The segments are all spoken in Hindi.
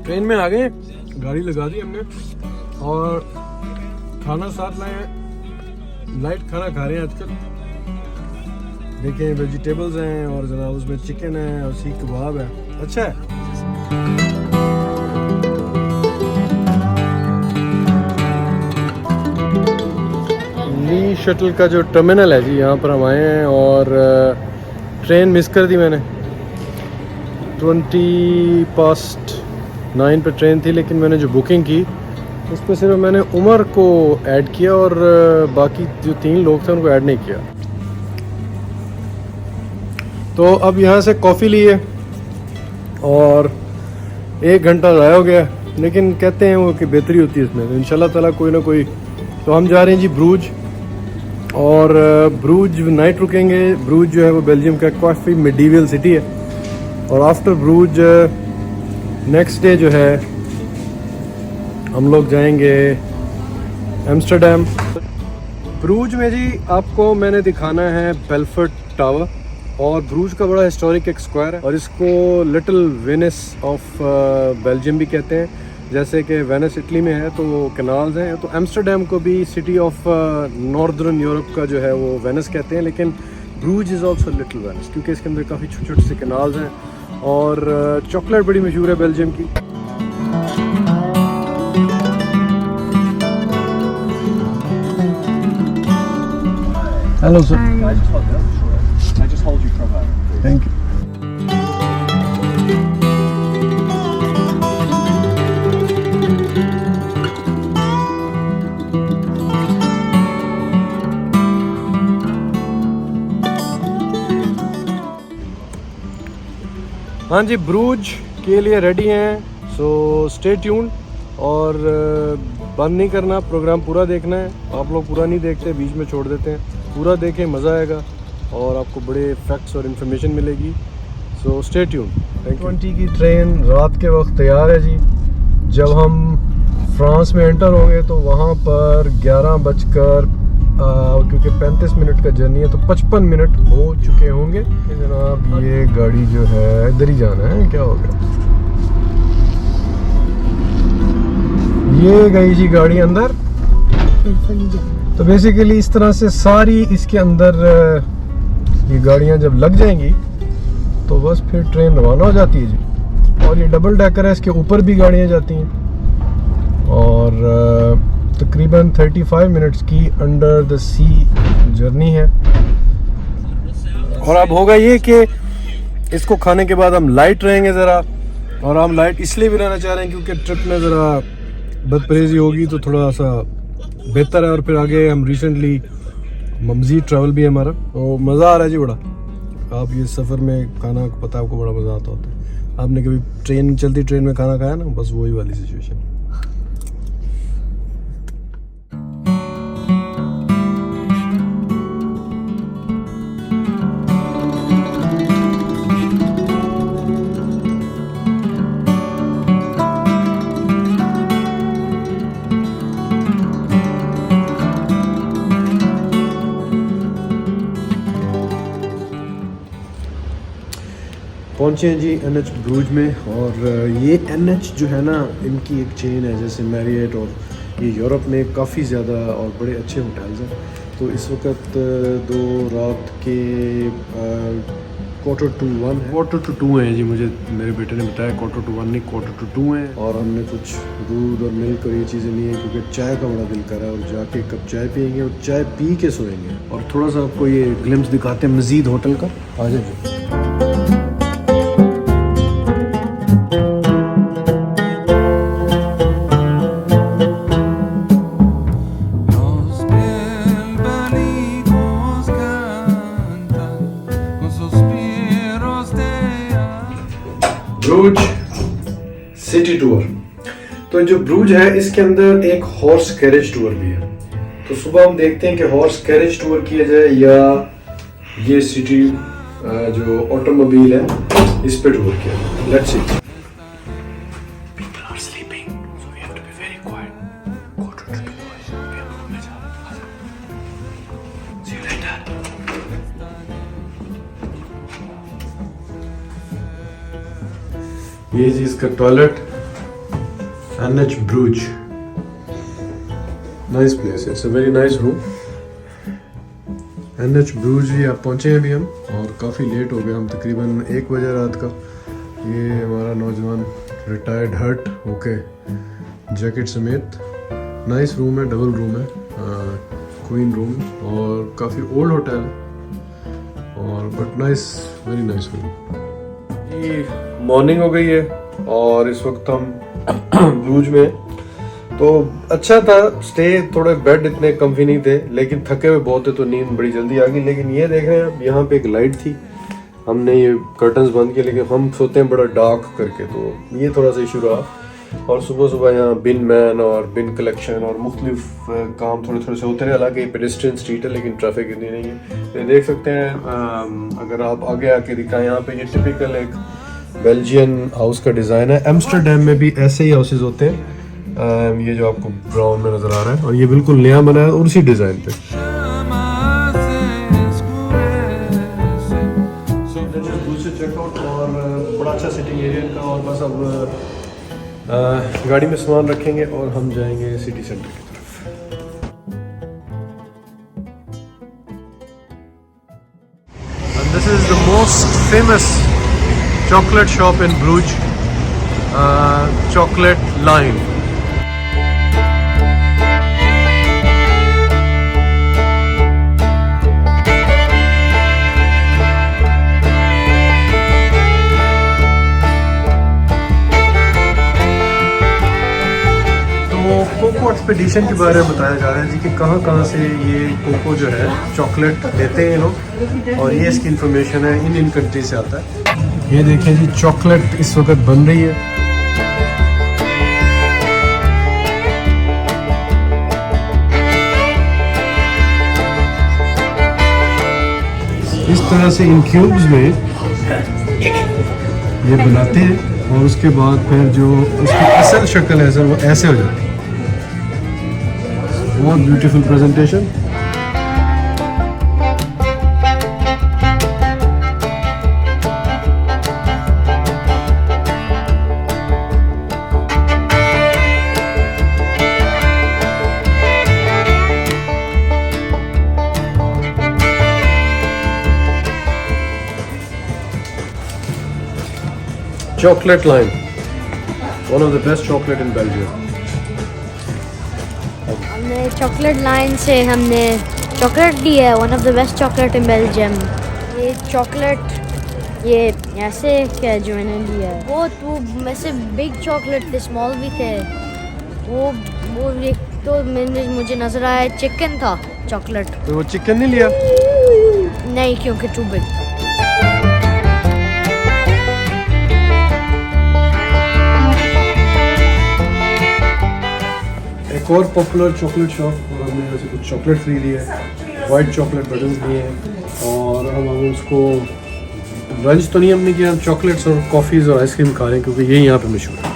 ट्रेन में आ गए, गाड़ी लगा दी हमने और खाना साथ लाए हैं। लाइट खाना खा रहे हैं आजकल। देखें वेजिटेबल्स हैं और जनाब उसमें चिकन है और सीख कबाब है। अच्छा है। ली शटल का जो टर्मिनल है जी, यहाँ पर हम आए हैं और ट्रेन मिस कर दी मैंने। 9:20 पर ट्रेन थी, लेकिन मैंने जो बुकिंग की उस पर सिर्फ मैंने उमर को ऐड किया और बाकी जो 3 लोग थे उनको ऐड नहीं किया। तो अब यहाँ से कॉफ़ी लिए और 1 घंटा ज़ाया हो गया, लेकिन कहते हैं वो कि बेहतरी होती है इसमें, तो इंशाल्लाह ताला कोई ना कोई। तो हम जा रहे हैं जी ब्रूज, और ब्रूज नाइट रुकेंगे। ब्रूज जो है वो बेल्जियम का काफ़ी मिडीवल सिटी है, और आफ्टर ब्रूज नेक्स्ट डे जो है हम लोग जाएंगे एम्स्टर्डम। ब्रूज में जी आपको मैंने दिखाना है बेलफोर्ट टावर, और ब्रूज का बड़ा हिस्टोरिक एक स्क्वायर है, और इसको लिटिल वेनिस ऑफ बेल्जियम भी कहते हैं। जैसे कि वेनिस इटली में है तो वो कैनाल्स हैं, तो एम्स्टर्डम को भी सिटी ऑफ नॉर्दर्न यूरोप का जो है वो वेनिस कहते हैं, लेकिन Bruges is also little Venice क्योंकि इसके अंदर काफ़ी छोटे छोटे से कैनाल्स हैं। और चॉकलेट बड़ी मशहूर है बेल्जियम की। Hello sir. I just hold you for a moment. Thank you. हाँ जी, ब्रूज के लिए रेडी हैं, सो स्टे ट्यून्ड। और बंद नहीं करना, प्रोग्राम पूरा देखना है। आप लोग पूरा नहीं देखते, बीच में छोड़ देते हैं। पूरा देखें, मज़ा आएगा और आपको बड़े फैक्ट्स और इन्फॉर्मेशन मिलेगी। So stay tuned. 20 की ट्रेन रात के वक्त तैयार है जी। जब हम फ्रांस में एंटर होंगे तो वहाँ पर 11 बजकर क्योंकि 35 मिनट का जर्नी है तो 55 मिनट हो चुके होंगे। जनाब ये गाड़ी जो है इधर ही जाना है, क्या हो गया? ये गई जी गाड़ी अंदर। तो बेसिकली इस तरह से सारी इसके अंदर ये गाड़ियां जब लग जाएंगी तो बस फिर ट्रेन रवाना हो जाती है जी। और ये डबल डेकर है, इसके ऊपर भी गाड़ियां जाती हैं, और तकरीबन 35 मिनट्स की अंडर द सी जर्नी है। और अब होगा ये कि इसको खाने के बाद हम लाइट रहेंगे ज़रा, और हम लाइट इसलिए भी रहना चाह रहे हैं क्योंकि ट्रिप में ज़रा बदपरहेज़ी होगी तो थोड़ा सा बेहतर है। और फिर आगे हम रिसेंटली मज़ीद ट्रैवल भी है हमारा, तो मज़ा आ रहा है जी बड़ा। आप ये सफ़र में खाना, पता है आपको, बड़ा मज़ा आता होता है। आपने कभी चलती ट्रेन में खाना खाया ना, बस वही वाली सिचुएशन। पहुँचे हैं जी NH ब्रूज में, और ये NH जो है ना, इनकी एक चेन है जैसे मैरियट, और ये यूरोप में काफ़ी ज़्यादा और बड़े अच्छे होटल्स हैं। तो इस वक्त 2 रात के 1:45 हैं जी। मुझे मेरे बेटे ने बताया 1:45 नहीं 1:45 हैं। और हमने कुछ दूध और मिल्क और ये चीज़ें ली हैं क्योंकि चाय का बड़ा दिल कर रहा है, और जाके एक कप चाय पियेंगे और चाय पी के सोएंगे। और थोड़ा सा आपको ये ग्लिम्स दिखाते हैं मज़ीद होटल का। आ जाइए। Bruges city tour. तो जो ब्रूज है इसके अंदर एक हॉर्स कैरेज टूर भी है। तो सुबह हम देखते हैं कि हॉर्स कैरेज टूर किया जाए या ये सिटी जो ऑटोमोबाइल है इस पे टूर किया जाए। Let's see. People are sleeping, so we have to be very quiet. Go to the boys. We have room में जाओ। See you later. ये जी इसका toilet, NH Bruges. Nice place. It's a very nice room. NH Bruges ही आप पहुँचे हैं अभी हम, और काफ़ी लेट हो गए हम, तकरीबन 1 बजे रात का। ये हमारा नौजवान रिटायर्ड हर्ट होके जैकेट समेत। नाइस रूम है, डबल रूम है, क्वीन रूम, और काफ़ी ओल्ड होटल है, और but nice, very nice room. ये मॉर्निंग हो गई है और इस वक्त हम ब्रूज में। तो अच्छा था स्टे, थोड़े बेड इतने कम्फी नहीं थे, लेकिन थके हुए बहुत थे तो नींद बड़ी जल्दी आ गई। लेकिन ये देख रहे हैं यहाँ पे एक लाइट थी, हमने ये कर्टन्स बंद किए, लेकिन हम सोते हैं बड़ा डार्क करके, तो ये थोड़ा सा इशू रहा। और सुबह सुबह यहाँ बिन मैन और बिन कलेक्शन और मुख्तलिफ काम थोड़े थोड़े से होते रहे। हालांकि पेडेस्ट्रियन स्ट्रीट है लेकिन ट्रैफिक इतनी नहीं है। तो देख सकते हैं, अगर आप आगे आके दिखाएं, यहाँ पे ये टिपिकल एक बेल्जियन हाउस का डिज़ाइन है। एम्स्टरडेम में भी ऐसे ही हाउसेज होते हैं। ये जो आपको ब्राउन में नज़र आ रहा है, और ये बिल्कुल नया बना है और उसी डिज़ाइन पे। चेकआउट और बड़ा अच्छा सिटिंग एरिया इनका, और बस अब गाड़ी में सामान रखेंगे और हम जाएंगे सिटी सेंटर की तरफ। And this is the most famous chocolate shop in Bruges, Chocolate Line. Cocoa expedition के बारे में बताया जा रहा है जी कि कहाँ कहाँ से ये कोको जो है चॉकलेट देते हैं ये लोग, और ये इसकी इंफॉर्मेशन है इन कंट्री से आता है। ये देखिए जी, चॉकलेट इस वक्त बन रही है। इस तरह से इन क्यूब्स में ये बनाते हैं, और उसके बाद फिर जो उसकी असल शक्ल है सर, वो ऐसे हो जाती है। बहुत beautiful presentation. Chocolate Line, one of the best chocolate in Belgium. हमने चॉकलेट लाइन से हमने चॉकलेट ली है, one of the best chocolate in Belgium. ये चॉकलेट ये ऐसे क्या जो मैंने लिया है, वो वैसे बिग चॉकलेट थे, स्मॉल भी थे। वो एक तो मुझे नज़र आया चिकन था चॉकलेट। तो वो चिकन नहीं लिया? नहीं, क्योंकि टू बिग। एक और पॉपुलर चॉकलेट शॉप, और हमने यहाँ से कुछ चॉकलेट खरीद ली है, वाइट चॉकलेट बटन्स लिए हैं, और हम उसको लंच तो नहीं हमने किया, हम चॉकलेट्स और कॉफ़ीज़ और आइसक्रीम खा रहे हैं क्योंकि यही यहाँ पे मशहूर है।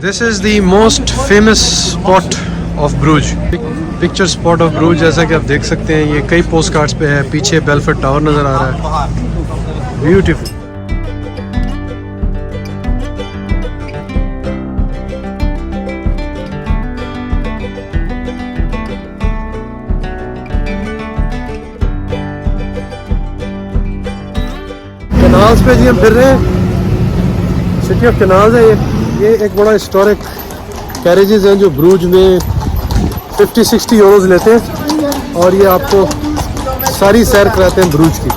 This is the most famous spot of Bruges, picture spot of Bruges। जैसा कि आप देख सकते हैं, ये कई पोस्ट कार्ड्स पे है। पीछे बेलफोर्ड टावर नज़र आ रहा है, ब्यूटीफुल। कैनाल्स पे जी हम फिर रहे हैं, सिटी ऑफ कैनाल्स है ये एक बड़ा हिस्टोरिक कैरेजेस हैं जो ब्रूज में 50-60 यूरोज लेते हैं, और ये आपको सारी सैर कराते हैं ब्रूज की।